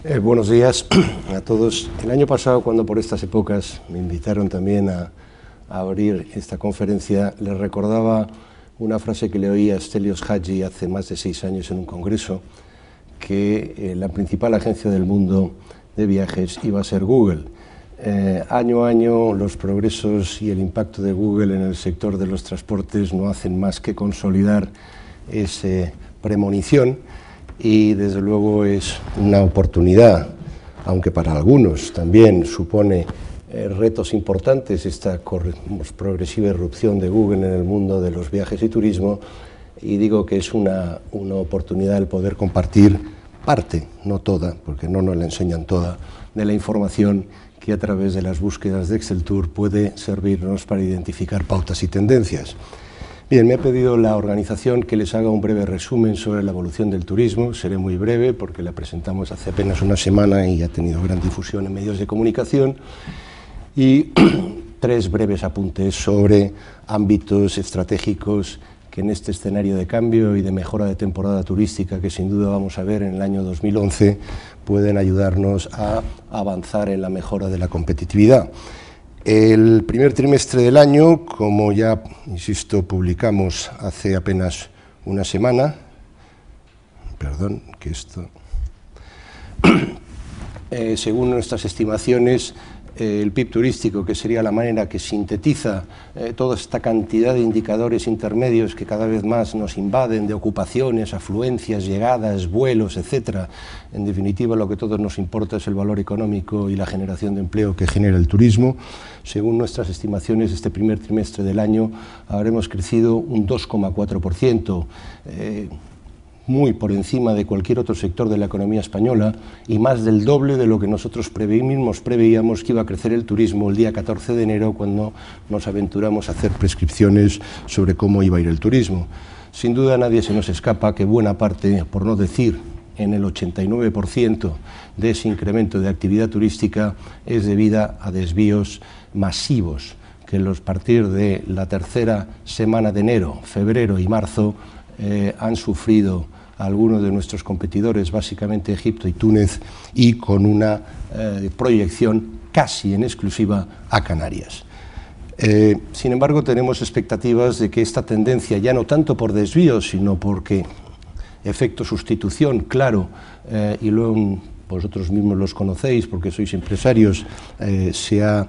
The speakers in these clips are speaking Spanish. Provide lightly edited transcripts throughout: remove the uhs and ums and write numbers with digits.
Buenos días a todos. El año pasado, cuando por estas épocas me invitaron también a abrir esta conferencia, les recordaba una frase que le oí a Stelios Hagi hace más de 6 años en un congreso, que la principal agencia del mundo de viajes iba a ser Google. Año a año los progresos y el impacto de Google en el sector de los transportes no hacen más que consolidar esa premonición, y desde luego es una oportunidad, aunque para algunos también supone retos importantes esta progresiva irrupción de Google en el mundo de los viajes y turismo, y digo que es una oportunidad el poder compartir parte, no toda, porque no nos la enseñan toda, de la información que a través de las búsquedas de Excel Tour puede servirnos para identificar pautas y tendencias. Bien, me ha pedido la organización que les haga un breve resumen sobre la evolución del turismo. Seré muy breve porque la presentamos hace apenas una semana y ha tenido gran difusión en medios de comunicación. Y 3 breves apuntes sobre ámbitos estratégicos que en este escenario de cambio y de mejora de temporada turística que sin duda vamos a ver en el año 2011 pueden ayudarnos a avanzar en la mejora de la competitividad. El primer trimestre del año, como ya, insisto, publicamos hace apenas una semana, según nuestras estimaciones, el PIB turístico, que sería la manera que sintetiza toda esta cantidad de indicadores intermedios que cada vez más nos invaden, de ocupaciones, afluencias, llegadas, vuelos, etcétera. En definitiva, lo que a todos nos importa es el valor económico y la generación de empleo que genera el turismo. Según nuestras estimaciones, este primer trimestre del año habremos crecido un 2,4%, muy por encima de cualquier otro sector de la economía española y más del doble de lo que nosotros mismos preveíamos que iba a crecer el turismo el día 14 de enero cuando nos aventuramos a hacer prescripciones sobre cómo iba a ir el turismo. Sin duda a nadie se nos escapa que buena parte, por no decir en el 89% de ese incremento de actividad turística es debida a desvíos masivos que a partir de la tercera semana de enero, febrero y marzo han sufrido algunos de nuestros competidores, básicamente Egipto y Túnez, y con una proyección casi en exclusiva a Canarias. Sin embargo, tenemos expectativas de que esta tendencia, ya no tanto por desvíos, sino porque efecto sustitución, claro, y luego vosotros mismos los conocéis porque sois empresarios, se ha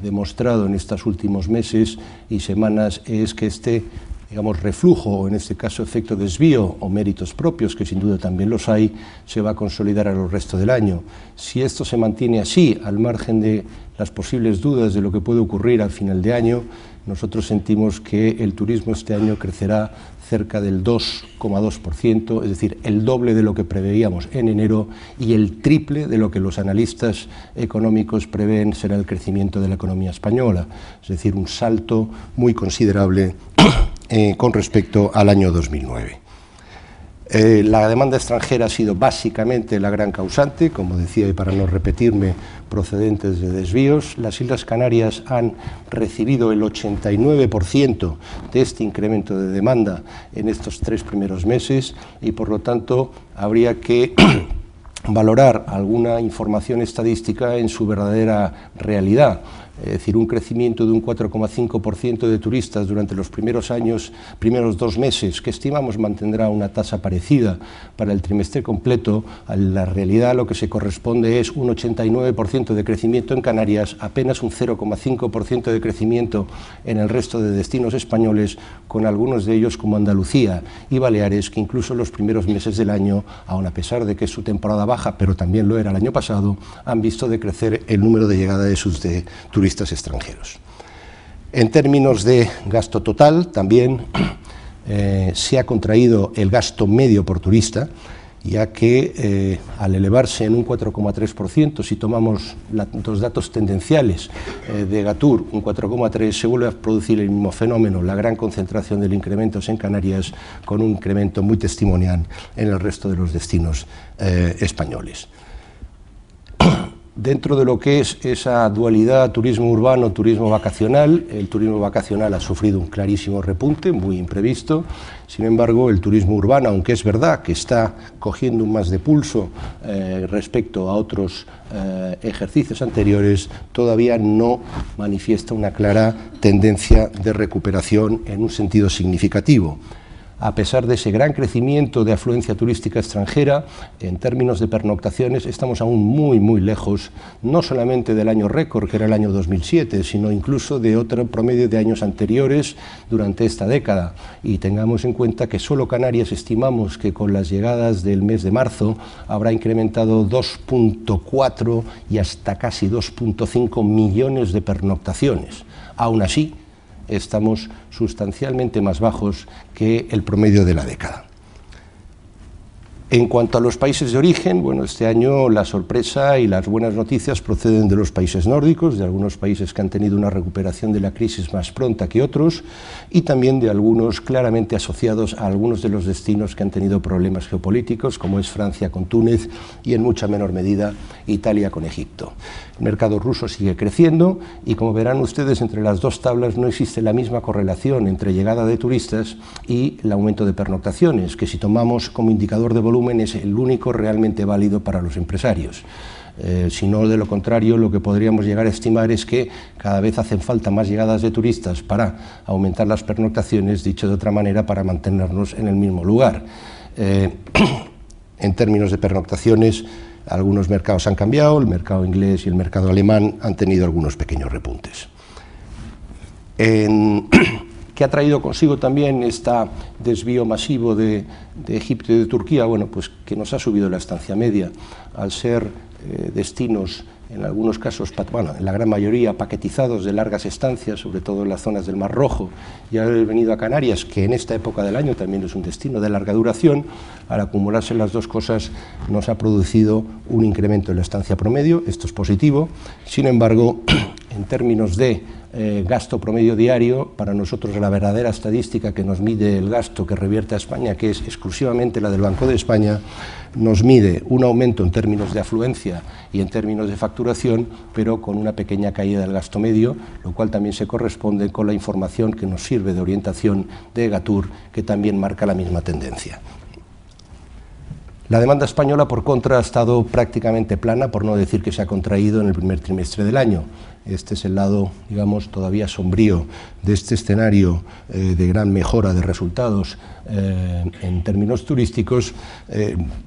demostrado en estos últimos meses y semanas, es que reflujo, o en este caso efecto desvío o méritos propios, que sin duda también los hay, se va a consolidar a lo resto del año. Si esto se mantiene así, al margen de las posibles dudas de lo que puede ocurrir al final de año, nosotros sentimos que el turismo este año crecerá cerca del 2,2%, es decir, el doble de lo que preveíamos en enero y el triple de lo que los analistas económicos prevén será el crecimiento de la economía española, es decir, un salto muy considerable con respecto al año 2009. La demanda extranjera ha sido básicamente la gran causante, como decía, y para no repetirme, procedentes de desvíos. Las Islas Canarias han recibido el 89% de este incremento de demanda en estos 3 primeros meses y, por lo tanto, habría que valorar alguna información estadística en su verdadera realidad. Es decir, un crecimiento de un 4,5% de turistas durante los primeros 2 meses, que estimamos mantendrá una tasa parecida para el trimestre completo. A la realidad lo que se corresponde es un 89% de crecimiento en Canarias, apenas un 0,5% de crecimiento en el resto de destinos españoles, con algunos de ellos como Andalucía y Baleares, que incluso en los primeros meses del año, aun a pesar de que es su temporada baja, pero también lo era el año pasado, han visto decrecer el número de llegada de sus turistas extranjeros. En términos de gasto total, también se ha contraído el gasto medio por turista, ya que al elevarse en un 4,3%, si tomamos los datos tendenciales de Gatur, un 4,3%, se vuelve a producir el mismo fenómeno, la gran concentración del incremento en Canarias, con un incremento muy testimonial en el resto de los destinos españoles. Dentro de lo que es esa dualidad turismo urbano, turismo vacacional, el turismo vacacional ha sufrido un clarísimo repunte, muy imprevisto. Sin embargo, el turismo urbano, aunque es verdad que está cogiendo un más de pulso respecto a otros ejercicios anteriores, todavía no manifiesta una clara tendencia de recuperación en un sentido significativo. A pesar de ese gran crecimiento de afluencia turística extranjera, en términos de pernoctaciones estamos aún muy lejos, no solamente del año récord, que era el año 2007, sino incluso de otro promedio de años anteriores durante esta década. Y tengamos en cuenta que solo Canarias estimamos que con las llegadas del mes de marzo habrá incrementado 2,4 y hasta casi 2,5 millones de pernoctaciones. Aún así, estamos sustancialmente más bajos que el promedio de la década. En cuanto a los países de origen, bueno, este año la sorpresa y las buenas noticias proceden de los países nórdicos, de algunos países que han tenido una recuperación de la crisis más pronta que otros, y también de algunos claramente asociados a algunos de los destinos que han tenido problemas geopolíticos, como es Francia con Túnez y en mucha menor medida Italia con Egipto. El mercado ruso sigue creciendo y, como verán ustedes, entre las dos tablas no existe la misma correlación entre llegada de turistas y el aumento de pernoctaciones, que si tomamos como indicador de volumen es el único realmente válido para los empresarios. Si no, de lo contrario, lo que podríamos llegar a estimar es que cada vez hacen falta más llegadas de turistas para aumentar las pernoctaciones, dicho de otra manera, para mantenernos en el mismo lugar. En términos de pernoctaciones, algunos mercados han cambiado, el mercado inglés y el mercado alemán han tenido algunos pequeños repuntes. ¿Qué ha traído consigo también este desvío masivo de Egipto y de Turquía? Bueno, pues que nos ha subido la estancia media, al ser destinos, en algunos casos, bueno, en la gran mayoría, paquetizados de largas estancias, sobre todo en las zonas del Mar Rojo, y haber venido a Canarias, que en esta época del año también es un destino de larga duración. Al acumularse las dos cosas nos ha producido un incremento en la estancia promedio, esto es positivo. Sin embargo, en términos de gasto promedio diario, para nosotros la verdadera estadística que nos mide el gasto que revierte a España, que es exclusivamente la del Banco de España, nos mide un aumento en términos de afluencia y en términos de facturación, pero con una pequeña caída del gasto medio, lo cual también se corresponde con la información que nos sirve de orientación de Egatur, que también marca la misma tendencia. La demanda española, por contra, ha estado prácticamente plana, por no decir que se ha contraído en el primer trimestre del año. Este es el lado, digamos, todavía sombrío de este escenario de gran mejora de resultados en términos turísticos,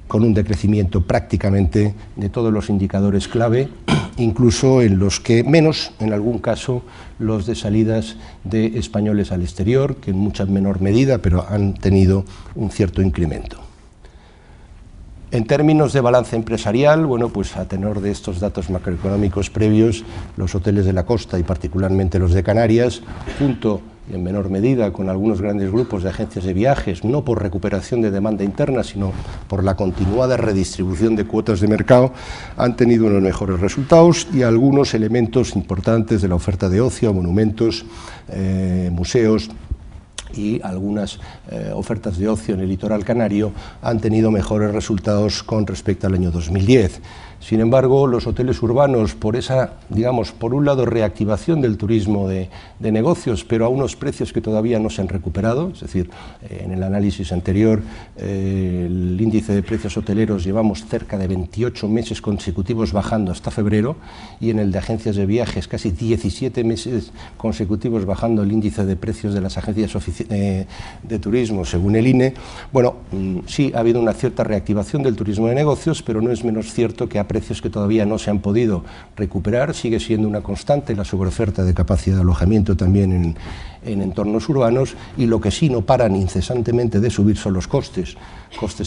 con un decrecimiento prácticamente de todos los indicadores clave, incluso en los que menos, en algún caso, los de salidas de españoles al exterior, que en mucha menor medida, pero han tenido un cierto incremento. En términos de balance empresarial, bueno, pues a tenor de estos datos macroeconómicos previos, los hoteles de la costa y particularmente los de Canarias, junto y en menor medida con algunos grandes grupos de agencias de viajes, no por recuperación de demanda interna, sino por la continuada redistribución de cuotas de mercado, han tenido unos mejores resultados, y algunos elementos importantes de la oferta de ocio, monumentos, museos y algunas ofertas de ocio en el litoral canario han tenido mejores resultados con respecto al año 2010. Sin embargo, los hoteles urbanos, por esa, digamos, por un lado, reactivación del turismo de negocios, pero a unos precios que todavía no se han recuperado, es decir, en el análisis anterior, el índice de precios hoteleros llevamos cerca de 28 meses consecutivos bajando hasta febrero, y en el de agencias de viajes casi 17 meses consecutivos bajando el índice de precios de las agencias de turismo, según el INE. Bueno, sí ha habido una cierta reactivación del turismo de negocios, pero no es menos cierto que a precios que todavía no se han podido recuperar sigue siendo una constante la sobreoferta de capacidad de alojamiento también en entornos urbanos, y lo que sí no paran incesantemente de subir son los costes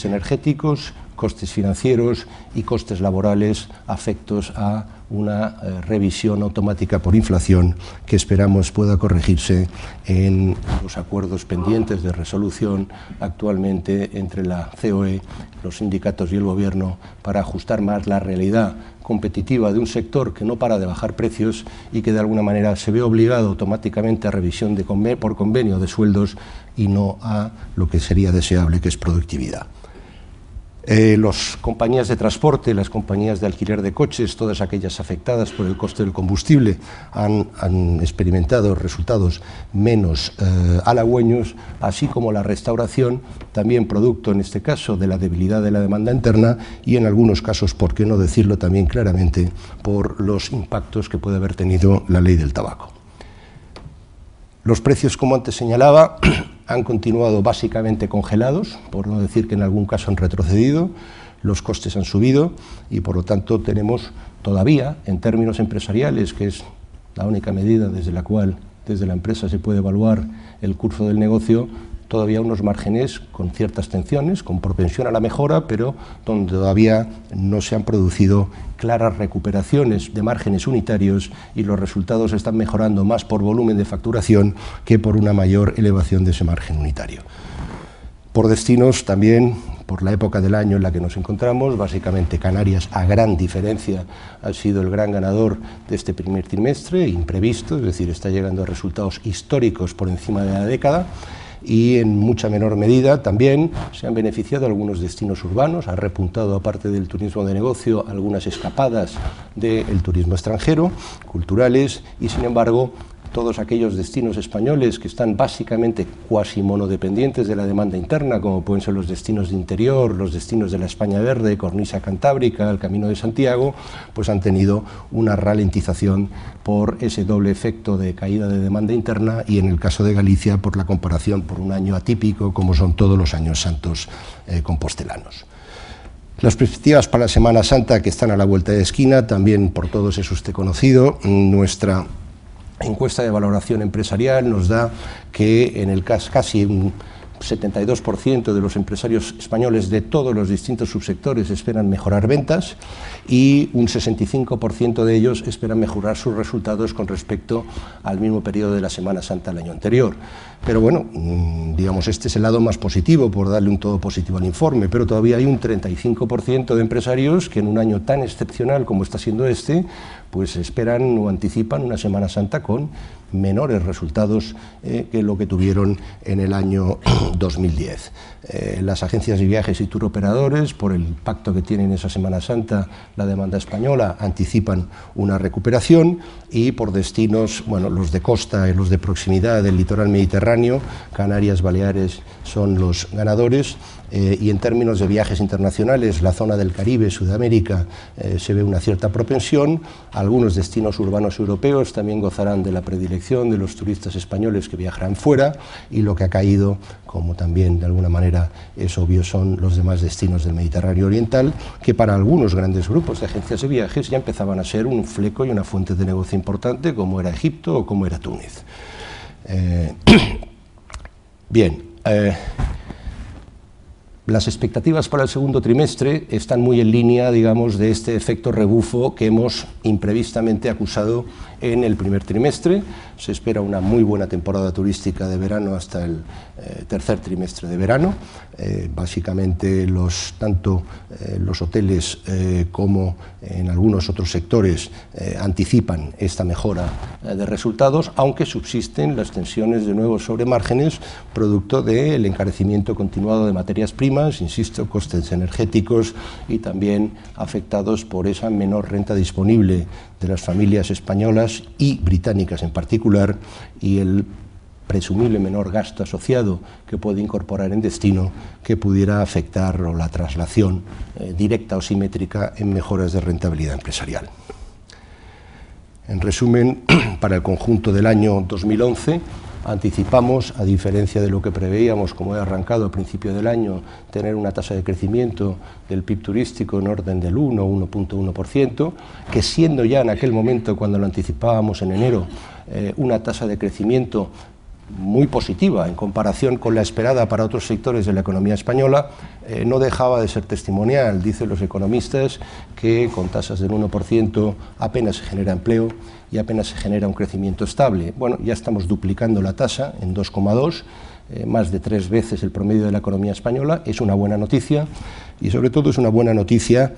energéticos, costes financieros y costes laborales afectos a una revisión automática por inflación que esperamos pueda corregirse en los acuerdos pendientes de resolución actualmente entre la COE, los sindicatos y el Gobierno, para ajustar más la realidad competitiva de un sector que no para de bajar precios y que de alguna manera se ve obligado automáticamente a revisión por convenio de sueldos y no a lo que sería deseable, que es productividad. Las compañías de transporte, las compañías de alquiler de coches, todas aquellas afectadas por el coste del combustible, han experimentado resultados menos halagüeños, así como la restauración, también producto en este caso de la debilidad de la demanda interna y en algunos casos, por qué no decirlo también claramente, por los impactos que puede haber tenido la ley del tabaco. Los precios, como antes señalaba, han continuado básicamente congelados, por no decir que en algún caso han retrocedido, los costes han subido y por lo tanto tenemos todavía, en términos empresariales, que es la única medida desde la cual desde la empresa se puede evaluar el curso del negocio, todavía unos márgenes con ciertas tensiones, con propensión a la mejora, pero donde todavía no se han producido claras recuperaciones de márgenes unitarios y los resultados están mejorando más por volumen de facturación que por una mayor elevación de ese margen unitario. Por destinos también, por la época del año en la que nos encontramos, básicamente Canarias, a gran diferencia, ha sido el gran ganador de este primer trimestre, imprevisto, es decir, está llegando a resultados históricos por encima de la década, y en mucha menor medida también se han beneficiado algunos destinos urbanos, ha repuntado aparte del turismo de negocio algunas escapadas del turismo extranjero, culturales, y sin embargo todos aquellos destinos españoles que están básicamente cuasi monodependientes de la demanda interna, como pueden ser los destinos de interior, los destinos de la España Verde, Cornisa Cantábrica, el Camino de Santiago, pues han tenido una ralentización por ese doble efecto de caída de demanda interna y en el caso de Galicia por la comparación por un año atípico como son todos los años santos compostelanos. Las perspectivas para la Semana Santa que están a la vuelta de esquina, también por todos es usted conocido, nuestra encuesta de valoración empresarial nos da que en el casi un 72% de los empresarios españoles de todos los distintos subsectores esperan mejorar ventas y un 65% de ellos esperan mejorar sus resultados con respecto al mismo periodo de la Semana Santa del año anterior. Pero bueno, digamos, este es el lado más positivo, por darle un todo positivo al informe, pero todavía hay un 35% de empresarios que en un año tan excepcional como está siendo este, pues esperan o anticipan una Semana Santa con menores resultados que lo que tuvieron en el año 2010. Las agencias de viajes y turoperadores, por el impacto que tiene en esa Semana Santa la demanda española, anticipan una recuperación y por destinos, bueno, los de costa y los de proximidad del litoral mediterráneo, Canarias, Baleares son los ganadores. Y en términos de viajes internacionales, la zona del Caribe, Sudamérica, se ve una cierta propensión. Algunos destinos urbanos europeos también gozarán de la predilección de los turistas españoles que viajarán fuera y lo que ha caído, como también de alguna manera es obvio, son los demás destinos del Mediterráneo Oriental, que para algunos grandes grupos de agencias de viajes ya empezaban a ser un fleco y una fuente de negocio importante, como era Egipto o como era Túnez. Bien. Las expectativas para el segundo trimestre están muy en línea, digamos, de este efecto rebufo que hemos imprevistamente acusado en el primer trimestre. Se espera una muy buena temporada turística de verano hasta el tercer trimestre de verano. Básicamente tanto los hoteles como en algunos otros sectores anticipan esta mejora de resultados, aunque subsisten las tensiones de nuevo sobre márgenes producto del encarecimiento continuado de materias primas, insisto, costes energéticos y también afectados por esa menor renta disponible de las familias españolas y británicas en particular y el presumible menor gasto asociado que puede incorporar en destino que pudiera afectar la traslación directa o simétrica en mejoras de rentabilidad empresarial. En resumen, para el conjunto del año 2011 anticipamos, a diferencia de lo que preveíamos, como he arrancado a principio del año, tener una tasa de crecimiento del PIB turístico en orden del 1,1%, que siendo ya en aquel momento, cuando lo anticipábamos en enero, una tasa de crecimiento muy positiva en comparación con la esperada para otros sectores de la economía española, no dejaba de ser testimonial. Dicen los economistas que con tasas del 1% apenas se genera empleo y apenas se genera un crecimiento estable. Bueno, ya estamos duplicando la tasa en 2,2, más de 3 veces el promedio de la economía española. Es una buena noticia y sobre todo es una buena noticia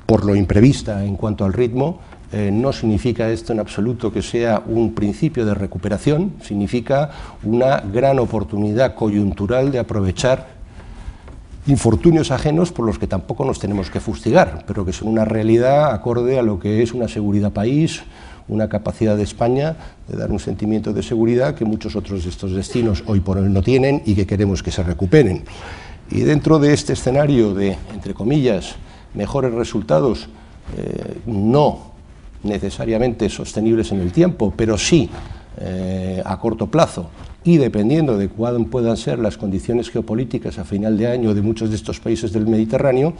por lo imprevista en cuanto al ritmo. No significa esto en absoluto que sea un principio de recuperación, significa una gran oportunidad coyuntural de aprovechar infortunios ajenos por los que tampoco nos tenemos que fustigar, pero que son una realidad acorde a lo que es una seguridad país, una capacidad de España de dar un sentimiento de seguridad que muchos otros de estos destinos hoy por hoy no tienen y que queremos que se recuperen. Y dentro de este escenario de, entre comillas, mejores resultados, no necesariamente sostenibles en el tiempo, pero sí a corto plazo, y dependiendo de cuáles puedan ser las condiciones geopolíticas a final de año de muchos de estos países del Mediterráneo,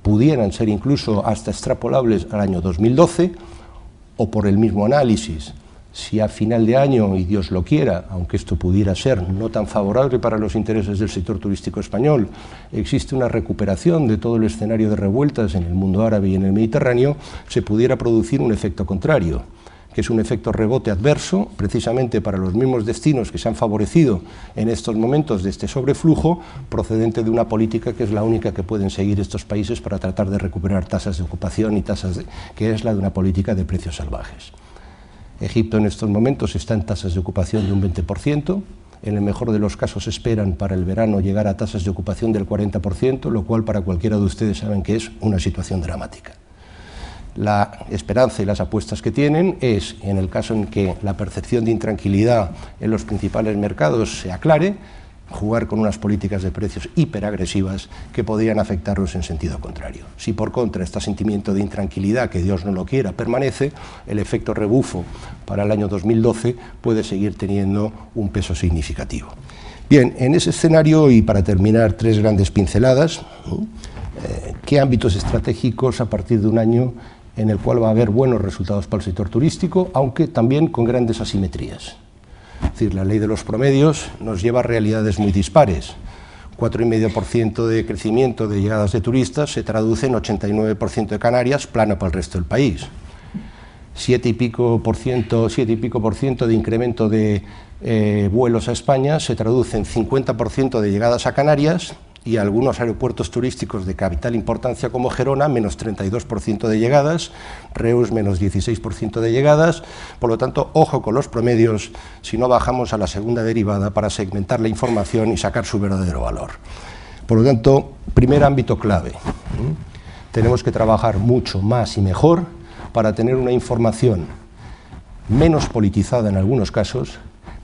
pudieran ser incluso hasta extrapolables al año 2012, o por el mismo análisis, si a final de año, y Dios lo quiera, aunque esto pudiera ser no tan favorable para los intereses del sector turístico español, existe una recuperación de todo el escenario de revueltas en el mundo árabe y en el Mediterráneo, se pudiera producir un efecto contrario, que es un efecto rebote adverso, precisamente para los mismos destinos que se han favorecido en estos momentos de este sobreflujo, procedente de una política que es la única que pueden seguir estos países para tratar de recuperar tasas de ocupación y que es la de una política de precios salvajes. Egipto en estos momentos está en tasas de ocupación de un 20%, en el mejor de los casos esperan para el verano llegar a tasas de ocupación del 40%, lo cual para cualquiera de ustedes saben que es una situación dramática. La esperanza y las apuestas que tienen es, en el caso en que la percepción de intranquilidad en los principales mercados se aclare, jugar con unas políticas de precios hiperagresivas que podrían afectarlos en sentido contrario. Si por contra este sentimiento de intranquilidad, que Dios no lo quiera, permanece, el efecto rebufo para el año 2012 puede seguir teniendo un peso significativo. Bien, en ese escenario, y para terminar, tres grandes pinceladas, ¿qué ámbitos estratégicos a partir de un año en el cual va a haber buenos resultados para el sector turístico, aunque también con grandes asimetrías? Es decir, la ley de los promedios nos lleva a realidades muy dispares. 4,5% de crecimiento de llegadas de turistas se traduce en 89% de Canarias, plano para el resto del país. 7 y pico por ciento de incremento de vuelos a España se traduce en 50% de llegadas a Canarias, y algunos aeropuertos turísticos de capital importancia como Gerona, menos 32% de llegadas, Reus, menos 16% de llegadas. Por lo tanto, ojo con los promedios si no bajamos a la segunda derivada para segmentar la información y sacar su verdadero valor. Por lo tanto, primer ámbito clave. Tenemos que trabajar mucho más y mejor para tener una información menos politizada en algunos casos,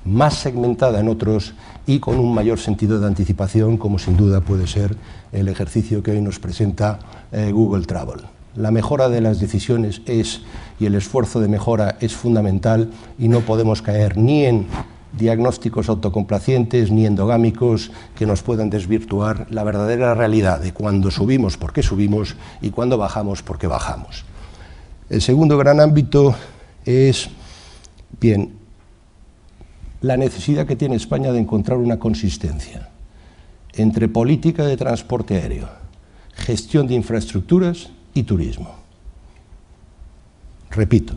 más segmentada en otros y con un mayor sentido de anticipación, como sin duda puede ser el ejercicio que hoy nos presenta Google Travel. La mejora de las decisiones y el esfuerzo de mejora es fundamental, y no podemos caer ni en diagnósticos autocomplacientes ni endogámicos que nos puedan desvirtuar la verdadera realidad de cuando subimos, por qué subimos, y cuando bajamos, por qué bajamos. El segundo gran ámbito es, bien, la necesidad que tiene España de encontrar una consistencia entre política de transporte aéreo, gestión de infraestructuras y turismo. Repito,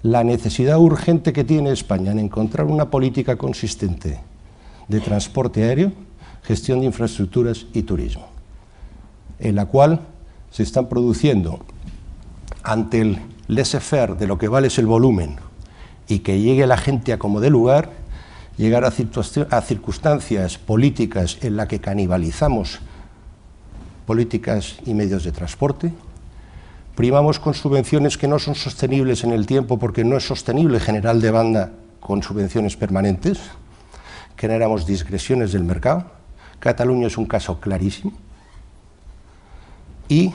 la necesidad urgente que tiene España en encontrar una política consistente de transporte aéreo, gestión de infraestructuras y turismo, en la cual se están produciendo, ante el laissez-faire de lo que vale es el volumen y que llegue la gente a como dé lugar, llegar a circunstancias políticas en las que canibalizamos políticas y medios de transporte, primamos con subvenciones que no son sostenibles en el tiempo porque no es sostenible generar demanda con subvenciones permanentes, generamos disgresiones del mercado. Cataluña es un caso clarísimo, y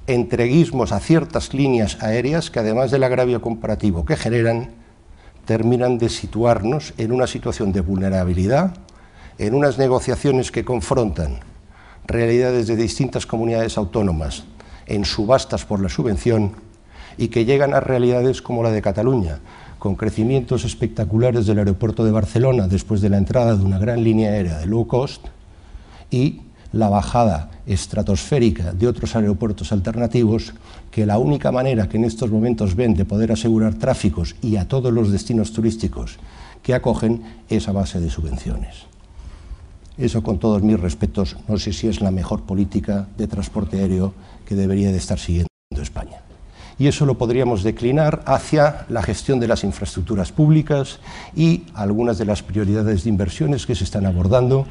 entreguismos a ciertas líneas aéreas que, además del agravio comparativo que generan, terminan de situarnos en una situación de vulnerabilidad, en unas negociaciones que confrontan realidades de distintas comunidades autónomas en subastas por la subvención, y que llegan a realidades como la de Cataluña, con crecimientos espectaculares del aeropuerto de Barcelona después de la entrada de una gran línea aérea de low cost, y la bajada estratosférica de otros aeropuertos alternativos, que la única manera que en estos momentos ven de poder asegurar tráficos y a todos los destinos turísticos que acogen es a base de subvenciones. Eso, con todos mis respetos, no sé si es la mejor política de transporte aéreo que debería de estar siguiendo España. Y eso lo podríamos declinar hacia la gestión de las infraestructuras públicas y algunas de las prioridades de inversiones que se están abordando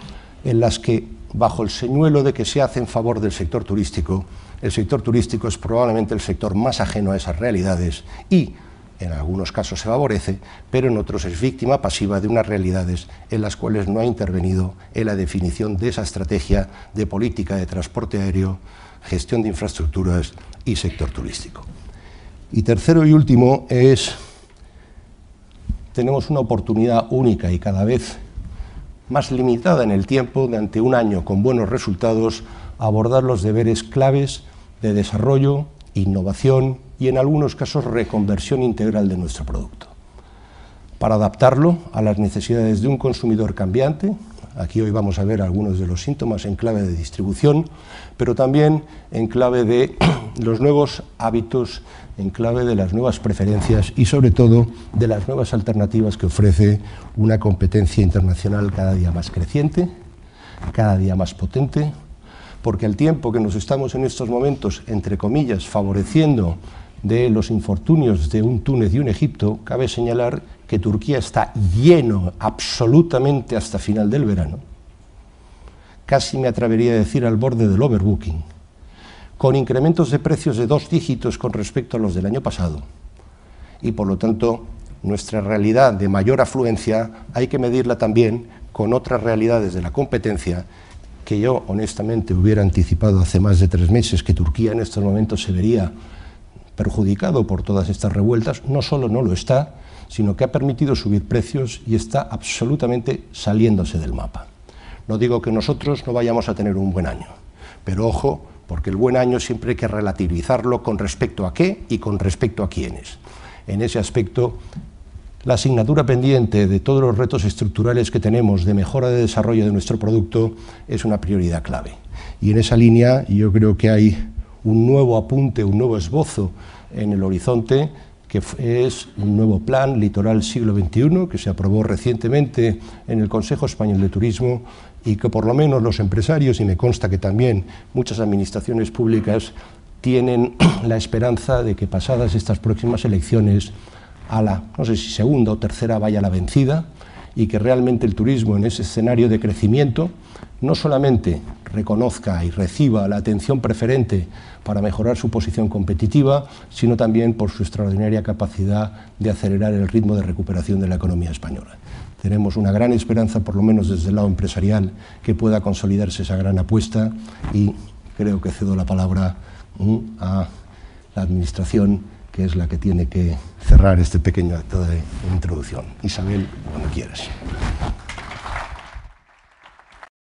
en las que, bajo el señuelo de que se hace en favor del sector turístico, el sector turístico es probablemente el sector más ajeno a esas realidades y, en algunos casos se favorece, pero en otros es víctima pasiva de unas realidades en las cuales no ha intervenido en la definición de esa estrategia de política de transporte aéreo, gestión de infraestructuras y sector turístico. Y tercero y último tenemos una oportunidad única y cada vez más limitada en el tiempo de, ante un año con buenos resultados, abordar los deberes claves de desarrollo, innovación y en algunos casos reconversión integral de nuestro producto. Para adaptarlo a las necesidades de un consumidor cambiante, aquí hoy vamos a ver algunos de los síntomas en clave de distribución, pero también en clave de los nuevos hábitos, en clave de las nuevas preferencias y sobre todo de las nuevas alternativas que ofrece una competencia internacional cada día más creciente, cada día más potente, porque al tiempo que nos estamos en estos momentos, entre comillas, favoreciendo de los infortunios de un Túnez y un Egipto, cabe señalar que Turquía está lleno absolutamente hasta final del verano, casi me atrevería a decir al borde del overbooking, con incrementos de precios de 2 dígitos con respecto a los del año pasado, y por lo tanto nuestra realidad de mayor afluencia hay que medirla también con otras realidades de la competencia que yo honestamente hubiera anticipado hace más de 3 meses que Turquía en estos momentos se vería perjudicado por todas estas revueltas. No solo no lo está, sino que ha permitido subir precios y está absolutamente saliéndose del mapa. No digo que nosotros no vayamos a tener un buen año, pero ojo, porque el buen año siempre hay que relativizarlo con respecto a qué y con respecto a quiénes. En ese aspecto, la asignatura pendiente de todos los retos estructurales que tenemos de mejora de desarrollo de nuestro producto es una prioridad clave. Y en esa línea yo creo que hay un nuevo apunte, un nuevo esbozo en el horizonte, que es un nuevo plan Litoral Siglo XXI, que se aprobó recientemente en el Consejo Español de Turismo y que por lo menos los empresarios, y me consta que también muchas administraciones públicas, tienen la esperanza de que pasadas estas próximas elecciones a la, no sé si segunda o tercera vaya la vencida y que realmente el turismo en ese escenario de crecimiento no solamente reconozca y reciba la atención preferente para mejorar su posición competitiva, sino también por su extraordinaria capacidad de acelerar el ritmo de recuperación de la economía española. Tenemos una gran esperanza, por lo menos desde el lado empresarial, que pueda consolidarse esa gran apuesta y creo que cedo la palabra a la Administración, que es la que tiene que cerrar este pequeño acto de introducción. Isabel, cuando quieras.